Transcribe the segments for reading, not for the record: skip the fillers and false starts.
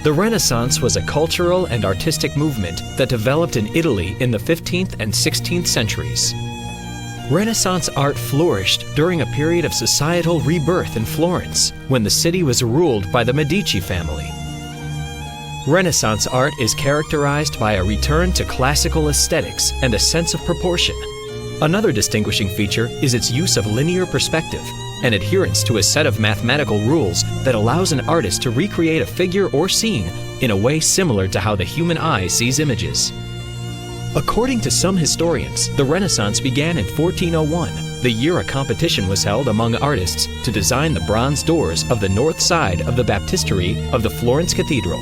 The Renaissance was a cultural and artistic movement that developed in Italy in the 15th and 16th centuries. Renaissance art flourished during a period of societal rebirth in Florence, when the city was ruled by the Medici family. Renaissance art is characterized by a return to classical aesthetics and a sense of proportion. Another distinguishing feature is its use of linear perspective and adherence to a set of mathematical rules that allows an artist to recreate a figure or scene in a way similar to how the human eye sees images. According to some historians, the Renaissance began in 1401, the year a competition was held among artists to design the bronze doors of the north side of the baptistery of the Florence Cathedral.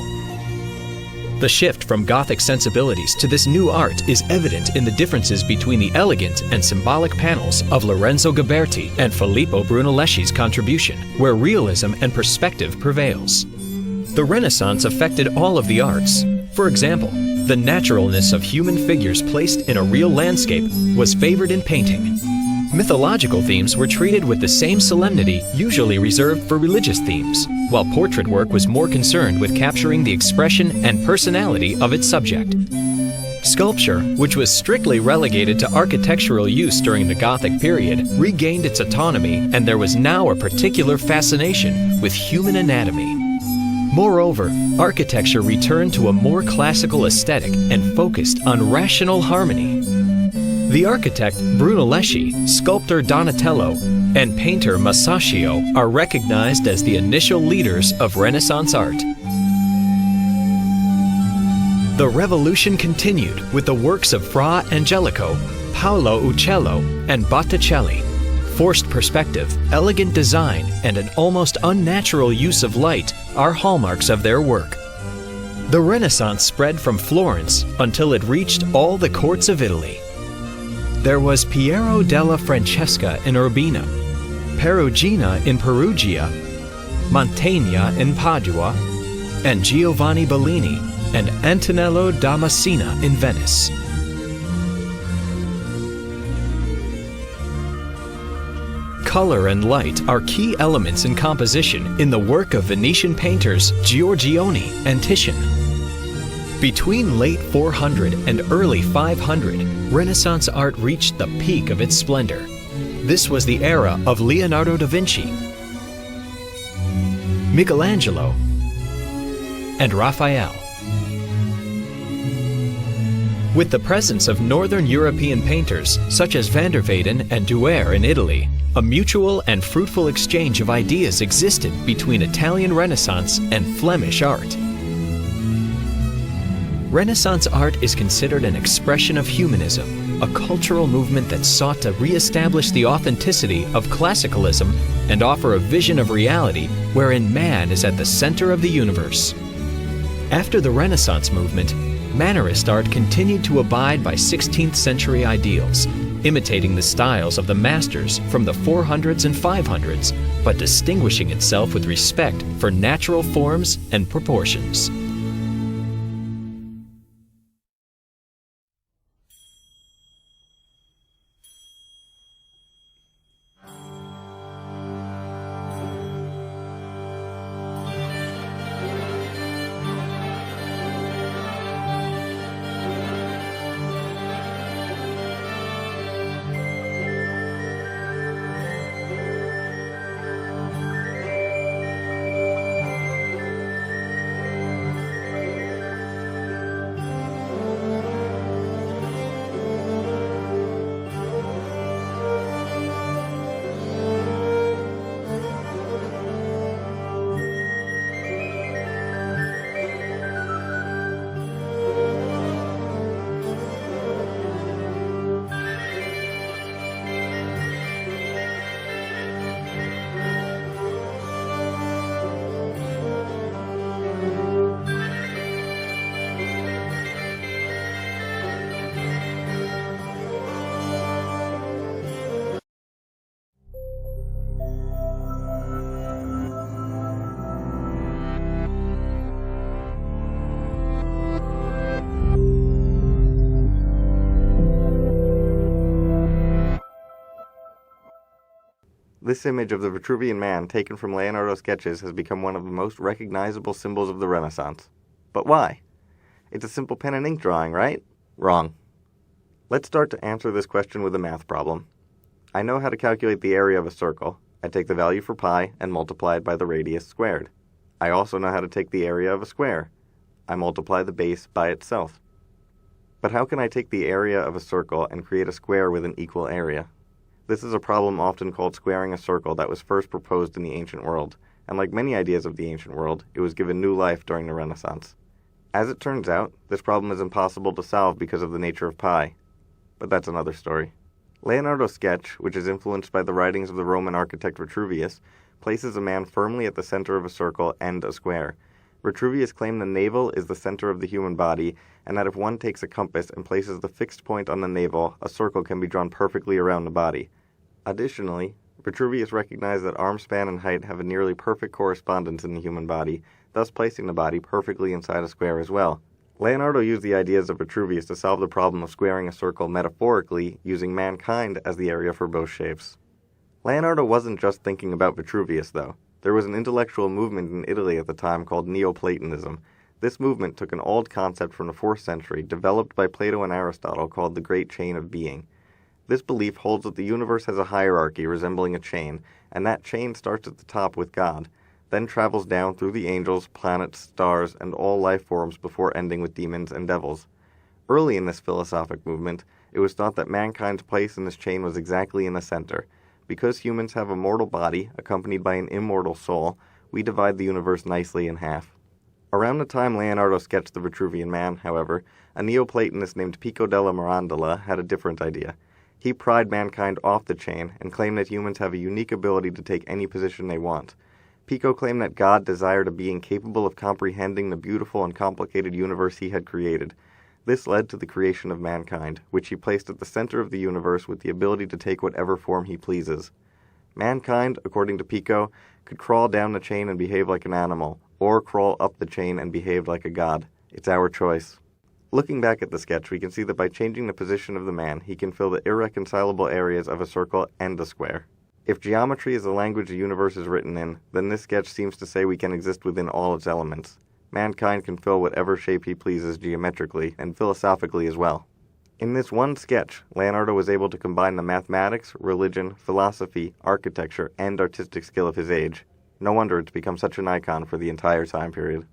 The shift from Gothic sensibilities to this new art is evident in the differences between the elegant and symbolic panels of Lorenzo Ghiberti and Filippo Brunelleschi's contribution, where realism and perspective prevails. The Renaissance affected all of the arts. For example, the naturalness of human figures placed in a real landscape was favored in painting. Mythological themes were treated with the same solemnity usually reserved for religious themes, while portrait work was more concerned with capturing the expression and personality of its subject. Sculpture, which was strictly relegated to architectural use during the Gothic period, regained its autonomy, and there was now a particular fascination with human anatomy. Moreover, architecture returned to a more classical aesthetic and focused on rational harmony. The architect Brunelleschi, sculptor Donatello, and painter Masaccio are recognized as the initial leaders of Renaissance art. The revolution continued with the works of Fra Angelico, Paolo Uccello, and Botticelli. Forced perspective, elegant design, and an almost unnatural use of light are hallmarks of their work. The Renaissance spread from Florence until it reached all the courts of Italy. There was Piero della Francesca in Urbino, Perugina in Perugia, Mantegna in Padua, and Giovanni Bellini and Antonello da Messina in Venice. Color and light are key elements in composition in the work of Venetian painters Giorgione and Titian. Between late 400 and early 500, Renaissance art reached the peak of its splendor. This was the era of Leonardo da Vinci, Michelangelo, and Raphael. With the presence of Northern European painters such as van der Weyden and Durer in Italy, a mutual and fruitful exchange of ideas existed between Italian Renaissance and Flemish art. Renaissance art is considered an expression of humanism, a cultural movement that sought to re-establish the authenticity of classicalism and offer a vision of reality wherein man is at the center of the universe. After the Renaissance movement, Mannerist art continued to abide by 16th century ideals, imitating the styles of the masters from the 400s and 500s, but distinguishing itself with respect for natural forms and proportions. This image of the Vitruvian Man taken from Leonardo's sketches has become one of the most recognizable symbols of the Renaissance. But why? It's a simple pen and ink drawing, right? Wrong. Let's start to answer this question with a math problem. I know how to calculate the area of a circle. I take the value for pi and multiply it by the radius squared. I also know how to take the area of a square. I multiply the base by itself. But how can I take the area of a circle and create a square with an equal area? This is a problem often called squaring a circle that was first proposed in the ancient world, and like many ideas of the ancient world, it was given new life during the Renaissance. As it turns out, this problem is impossible to solve because of the nature of pi. But that's another story. Leonardo's sketch, which is influenced by the writings of the Roman architect Vitruvius, places a man firmly at the center of a circle and a square. Vitruvius claimed the navel is the center of the human body, and that if one takes a compass and places the fixed point on the navel, a circle can be drawn perfectly around the body. Additionally, Vitruvius recognized that arm span and height have a nearly perfect correspondence in the human body, thus placing the body perfectly inside a square as well. Leonardo used the ideas of Vitruvius to solve the problem of squaring a circle metaphorically, using mankind as the area for both shapes. Leonardo wasn't just thinking about Vitruvius, though. There was an intellectual movement in Italy at the time called Neoplatonism. This movement took an old concept from the 4th century, developed by Plato and Aristotle, called the Great Chain of Being. This belief holds that the universe has a hierarchy resembling a chain, and that chain starts at the top with God, then travels down through the angels, planets, stars, and all life forms before ending with demons and devils. Early in this philosophic movement, it was thought that mankind's place in this chain was exactly in the center. Because humans have a mortal body, accompanied by an immortal soul, we divide the universe nicely in half. Around the time Leonardo sketched the Vitruvian Man, however, a Neoplatonist named Pico della Mirandola had a different idea. He pried mankind off the chain and claimed that humans have a unique ability to take any position they want. Pico claimed that God desired a being capable of comprehending the beautiful and complicated universe he had created. This led to the creation of mankind, which he placed at the center of the universe with the ability to take whatever form he pleases. Mankind, according to Pico, could crawl down the chain and behave like an animal, or crawl up the chain and behave like a god. It's our choice. Looking back at the sketch, we can see that by changing the position of the man, he can fill the irreconcilable areas of a circle and a square. If geometry is the language the universe is written in, then this sketch seems to say we can exist within all its elements. Mankind can fill whatever shape he pleases geometrically and philosophically as well. In this one sketch, Leonardo was able to combine the mathematics, religion, philosophy, architecture, and artistic skill of his age. No wonder it's become such an icon for the entire time period.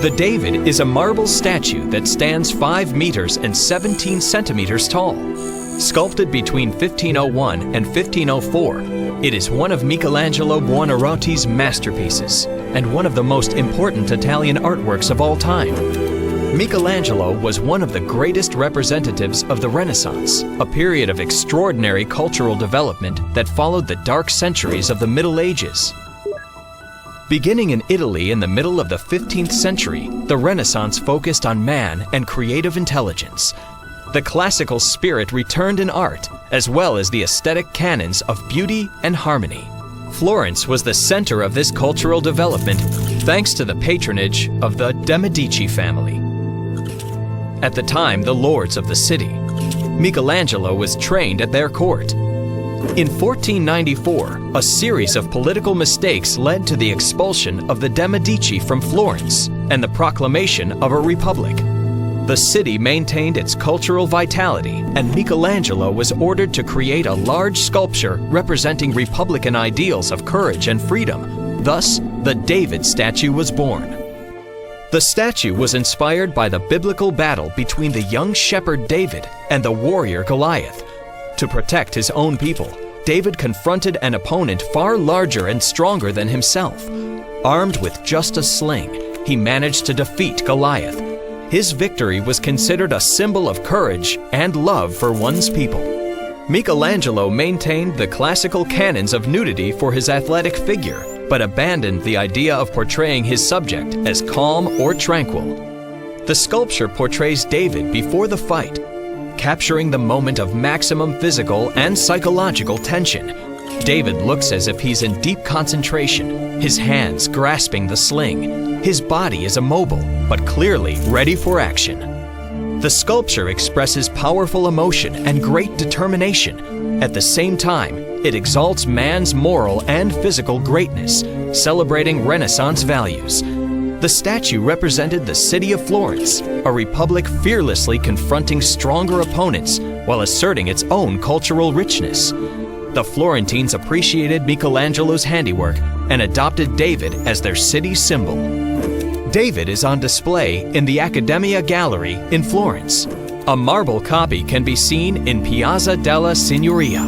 The David is a marble statue that stands 5 meters and 17 centimeters tall. Sculpted between 1501 and 1504, it is one of Michelangelo Buonarroti's masterpieces and one of the most important Italian artworks of all time. Michelangelo was one of the greatest representatives of the Renaissance, a period of extraordinary cultural development that followed the dark centuries of the Middle Ages. Beginning in Italy in the middle of the 15th century, the Renaissance focused on man and creative intelligence. The classical spirit returned in art, as well as the aesthetic canons of beauty and harmony. Florence was the center of this cultural development, thanks to the patronage of the de' Medici family. At the time, the lords of the city. Michelangelo was trained at their court. In 1494, a series of political mistakes led to the expulsion of the de' Medici from Florence and the proclamation of a republic. The city maintained its cultural vitality, and Michelangelo was ordered to create a large sculpture representing republican ideals of courage and freedom. Thus, the David statue was born. The statue was inspired by the biblical battle between the young shepherd David and the warrior Goliath. To protect his own people, David confronted an opponent far larger and stronger than himself. Armed with just a sling, he managed to defeat Goliath. His victory was considered a symbol of courage and love for one's people. Michelangelo maintained the classical canons of nudity for his athletic figure, but abandoned the idea of portraying his subject as calm or tranquil. The sculpture portrays David before the fight, capturing the moment of maximum physical and psychological tension. David looks as if he's in deep concentration, his hands grasping the sling. His body is immobile, but clearly ready for action. The sculpture expresses powerful emotion and great determination. At the same time, it exalts man's moral and physical greatness, celebrating Renaissance values. The statue represented the city of Florence, a republic fearlessly confronting stronger opponents while asserting its own cultural richness. The Florentines appreciated Michelangelo's handiwork and adopted David as their city symbol. David is on display in the Accademia Gallery in Florence. A marble copy can be seen in Piazza della Signoria.